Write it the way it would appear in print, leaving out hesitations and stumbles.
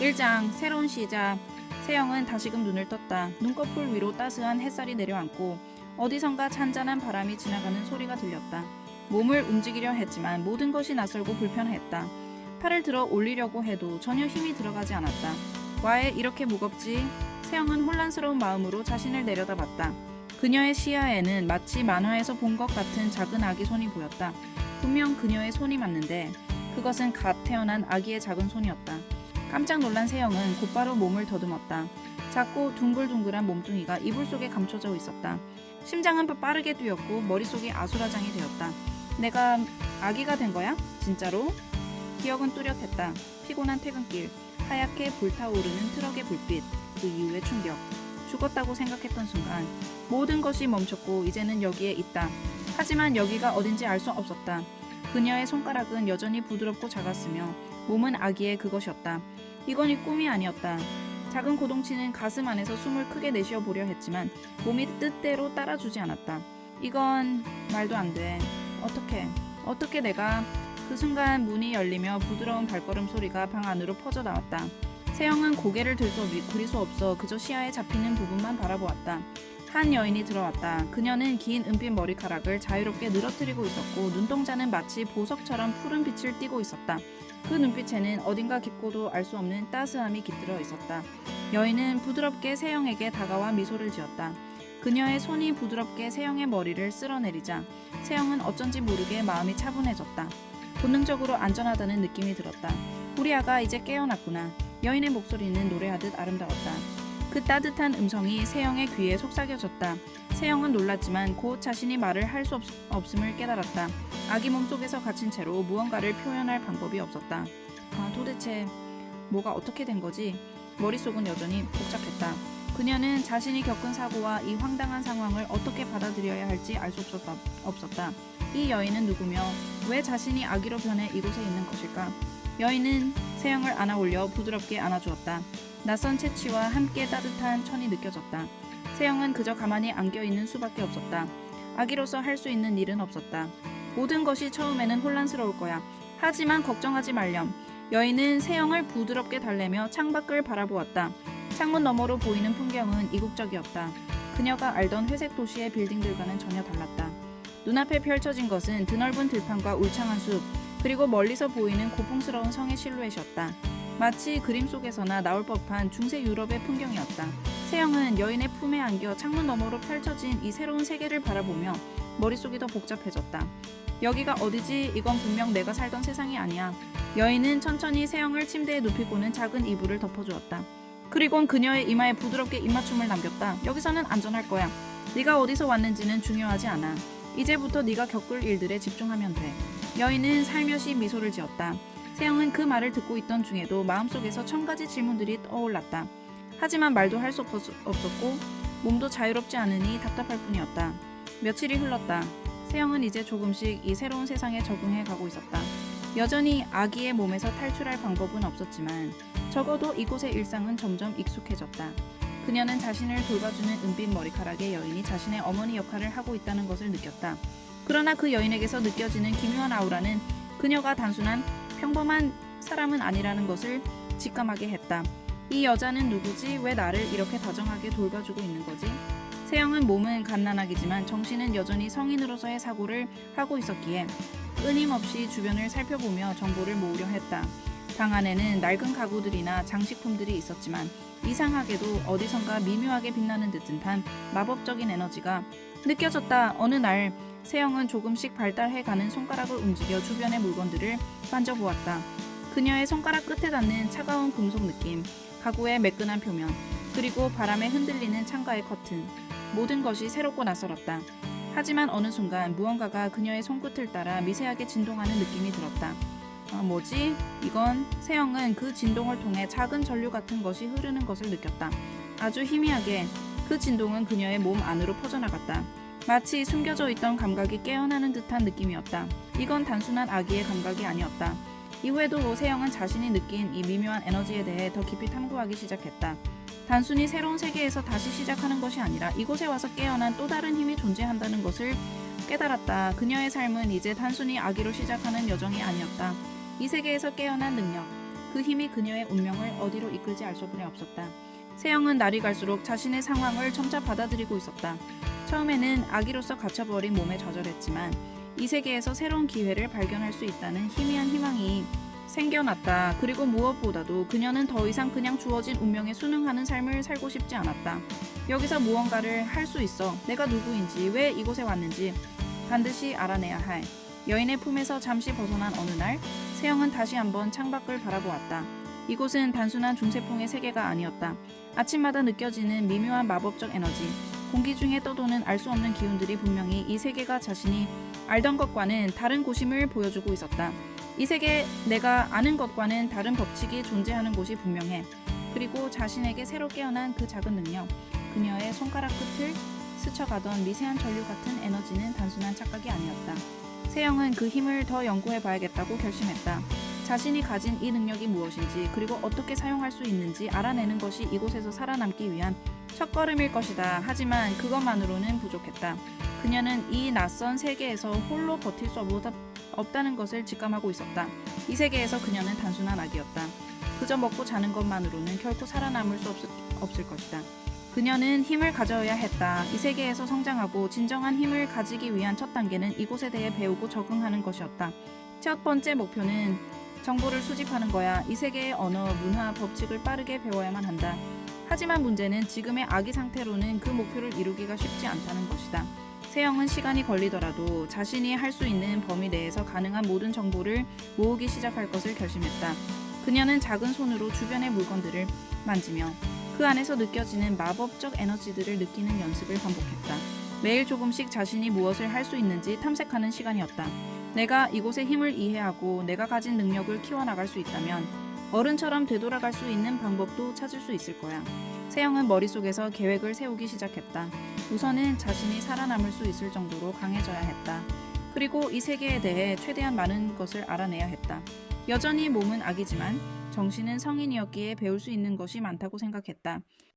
1장 새로운 시작. 세영은 다시금 눈을 떴다. 눈꺼풀 위로 따스한 햇살이 내려앉고 어디선가 잔잔한 바람이 지나가는 소리가 들렸다. 몸을 움직이려 했지만 모든 것이 낯설고 불편했다. 팔을 들어 올리려고 해도 전혀 힘이 들어가지 않았다. 왜 이렇게 무겁지? 세영은 혼란스러운 마음으로 자신을 내려다봤다. 그녀의 시야에는 마치 만화에서 본 것 같은 작은 아기 손이 보였다. 분명 그녀의 손이 맞는데 그것은 갓 태어난 아기의 작은 손이었다. 깜짝 놀란 세영은 곧바로 몸을 더듬었다. 작고 둥글둥글한 몸뚱이가 이불 속에 감춰져 있었다. 심장은 빠르게 뛰었고 머릿속이 아수라장이 되었다. 내가 아기가 된 거야? 진짜로? 기억은 뚜렷했다. 피곤한 퇴근길, 하얗게 불타오르는 트럭의 불빛, 그 이후의 충격. 죽었다고 생각했던 순간 모든 것이 멈췄고 이제는 여기에 있다. 하지만 여기가 어딘지 알 수 없었다. 그녀의 손가락은 여전히 부드럽고 작았으며 몸은 아기의 그것이었다. 이건 이 꿈이 아니었다. 작은 고동치는 가슴 안에서 숨을 크게 내쉬어 보려 했지만 몸이 뜻대로 따라주지 않았다. 이건 말도 안 돼. 어떻게 내가... 그 순간 문이 열리며 부드러운 발걸음 소리가 방 안으로 퍼져 나왔다. 세영은 고개를 들일 수 없어 그저 시야에 잡히는 부분만 바라보았다. 한 여인이 들어왔다. 그녀는 긴 은빛 머리카락을 자유롭게 늘어뜨리고 있었고 눈동자는 마치 보석처럼 푸른 빛을 띠고 있었다. 그 눈빛에는 어딘가 깊고도 알 수 없는 따스함이 깃들어 있었다. 여인은 부드럽게 세영에게 다가와 미소를 지었다. 그녀의 손이 부드럽게 세영의 머리를 쓸어내리자 세영은 어쩐지 모르게 마음이 차분해졌다. 본능적으로 안전하다는 느낌이 들었다. 우리 아가 이제 깨어났구나. 여인의 목소리는 노래하듯 아름다웠다. 그 따뜻한 음성이 세영의 귀에 속삭여졌다. 세영은 놀랐지만 곧 자신이 말을 할 수 없음을 깨달았다. 아기 몸속에서 갇힌 채로 무언가를 표현할 방법이 없었다. 도대체 뭐가 어떻게 된 거지? 머릿속은 여전히 복잡했다. 그녀는 자신이 겪은 사고와 이 황당한 상황을 어떻게 받아들여야 할지 알 수 없었다. 이 여인은 누구며 왜 자신이 아기로 변해 이곳에 있는 것일까? 여인은 세영을 안아 올려 부드럽게 안아주었다. 낯선 채취와 함께 따뜻한 천이 느껴졌다. 세영은 그저 가만히 안겨있는 수밖에 없었다. 아기로서 할 수 있는 일은 없었다. 모든 것이 처음에는 혼란스러울 거야. 하지만 걱정하지 말렴. 여인은 세영을 부드럽게 달래며 창밖을 바라보았다. 창문 너머로 보이는 풍경은 이국적이었다. 그녀가 알던 회색 도시의 빌딩들과는 전혀 달랐다. 눈앞에 펼쳐진 것은 드넓은 들판과 울창한 숲, 그리고 멀리서 보이는 고풍스러운 성의 실루엣이었다. 마치 그림 속에서나 나올 법한 중세 유럽의 풍경이었다. 세영은 여인의 품에 안겨 창문 너머로 펼쳐진 이 새로운 세계를 바라보며 머릿속이 더 복잡해졌다. 여기가 어디지? 이건 분명 내가 살던 세상이 아니야. 여인은 천천히 세영을 침대에 눕히고는 작은 이불을 덮어주었다. 그리곤 그녀의 이마에 부드럽게 입맞춤을 남겼다. 여기서는 안전할 거야. 네가 어디서 왔는지는 중요하지 않아. 이제부터 네가 겪을 일들에 집중하면 돼. 여인은 살며시 미소를 지었다. 세영은 그 말을 듣고 있던 중에도 마음속에서 1000가지 질문들이 떠올랐다. 하지만 말도 할 수 없었고 몸도 자유롭지 않으니 답답할 뿐이었다. 며칠이 흘렀다. 세영은 이제 조금씩 이 새로운 세상에 적응해 가고 있었다. 여전히 아기의 몸에서 탈출할 방법은 없었지만 적어도 이곳의 일상은 점점 익숙해졌다. 그녀는 자신을 돌봐주는 은빛 머리카락의 여인이 자신의 어머니 역할을 하고 있다는 것을 느꼈다. 그러나 그 여인에게서 느껴지는 기묘한 아우라는 그녀가 단순한 평범한 사람은 아니라는 것을 직감하게 했다. 이 여자는 누구지? 왜 나를 이렇게 다정하게 돌봐주고 있는 거지? 세영은 몸은 갓난아기지만 정신은 여전히 성인으로서의 사고를 하고 있었기에 끊임없이 주변을 살펴보며 정보를 모으려 했다. 방 안에는 낡은 가구들이나 장식품들이 있었지만 이상하게도 어디선가 미묘하게 빛나는 듯한 마법적인 에너지가 느껴졌다. 어느 날 세영은 조금씩 발달해가는 손가락을 움직여 주변의 물건들을 만져보았다. 그녀의 손가락 끝에 닿는 차가운 금속 느낌, 가구의 매끈한 표면, 그리고 바람에 흔들리는 창가의 커튼. 모든 것이 새롭고 낯설었다. 하지만 어느 순간 무언가가 그녀의 손끝을 따라 미세하게 진동하는 느낌이 들었다. 뭐지? 이건... 세영은 그 진동을 통해 작은 전류 같은 것이 흐르는 것을 느꼈다. 아주 희미하게 그 진동은 그녀의 몸 안으로 퍼져나갔다. 마치 숨겨져 있던 감각이 깨어나는 듯한 느낌이었다. 이건 단순한 아기의 감각이 아니었다. 이후에도 세영은 자신이 느낀 이 미묘한 에너지에 대해 더 깊이 탐구하기 시작했다. 단순히 새로운 세계에서 다시 시작하는 것이 아니라 이곳에 와서 깨어난 또 다른 힘이 존재한다는 것을 깨달았다. 그녀의 삶은 이제 단순히 아기로 시작하는 여정이 아니었다. 이 세계에서 깨어난 능력, 그 힘이 그녀의 운명을 어디로 이끌지 알 수는 없었다. 세영은 날이 갈수록 자신의 상황을 점차 받아들이고 있었다. 처음에는 아기로서 갇혀버린 몸에 좌절했지만 이 세계에서 새로운 기회를 발견할 수 있다는 희미한 희망이 생겨났다. 그리고 무엇보다도 그녀는 더 이상 그냥 주어진 운명에 순응하는 삶을 살고 싶지 않았다. 여기서 무언가를 할 수 있어. 내가 누구인지, 왜 이곳에 왔는지 반드시 알아내야 할. 여인의 품에서 잠시 벗어난 어느 날, 세영은 다시 한번 창밖을 바라보았다. 이곳은 단순한 중세풍의 세계가 아니었다. 아침마다 느껴지는 미묘한 마법적 에너지, 공기 중에 떠도는 알 수 없는 기운들이 분명히 이 세계가 자신이 알던 것과는 다른 곳임을 보여주고 있었다. 이 세계 내가 아는 것과는 다른 법칙이 존재하는 곳이 분명해. 그리고 자신에게 새로 깨어난 그 작은 능력, 그녀의 손가락 끝을 스쳐가던 미세한 전류 같은 에너지는 단순한 착각이 아니었다. 세영은 그 힘을 더 연구해 봐야겠다고 결심했다. 자신이 가진 이 능력이 무엇인지 그리고 어떻게 사용할 수 있는지 알아내는 것이 이곳에서 살아남기 위한 첫걸음일 것이다. 하지만 그것만으로는 부족했다. 그녀는 이 낯선 세계에서 홀로 버틸 수 없다는 것을 직감하고 있었다. 이 세계에서 그녀는 단순한 아기였다. 그저 먹고 자는 것만으로는 결코 살아남을 수 없을 것이다. 그녀는 힘을 가져야 했다. 이 세계에서 성장하고 진정한 힘을 가지기 위한 첫 단계는 이곳에 대해 배우고 적응하는 것이었다. 첫 번째 목표는 정보를 수집하는 거야. 이 세계의 언어, 문화, 법칙을 빠르게 배워야만 한다. 하지만 문제는 지금의 아기 상태로는 그 목표를 이루기가 쉽지 않다는 것이다. 세영은 시간이 걸리더라도 자신이 할 수 있는 범위 내에서 가능한 모든 정보를 모으기 시작할 것을 결심했다. 그녀는 작은 손으로 주변의 물건들을 만지며 그 안에서 느껴지는 마법적 에너지들을 느끼는 연습을 반복했다. 매일 조금씩 자신이 무엇을 할 수 있는지 탐색하는 시간이었다. 내가 이곳의 힘을 이해하고 내가 가진 능력을 키워나갈 수 있다면 어른처럼 되돌아갈 수 있는 방법도 찾을 수 있을 거야. 세영은 머릿속에서 계획을 세우기 시작했다. 우선은 자신이 살아남을 수 있을 정도로 강해져야 했다. 그리고 이 세계에 대해 최대한 많은 것을 알아내야 했다. 여전히 몸은 아기지만 정신은 성인이었기에 배울 수 있는 것이 많다고 생각했다.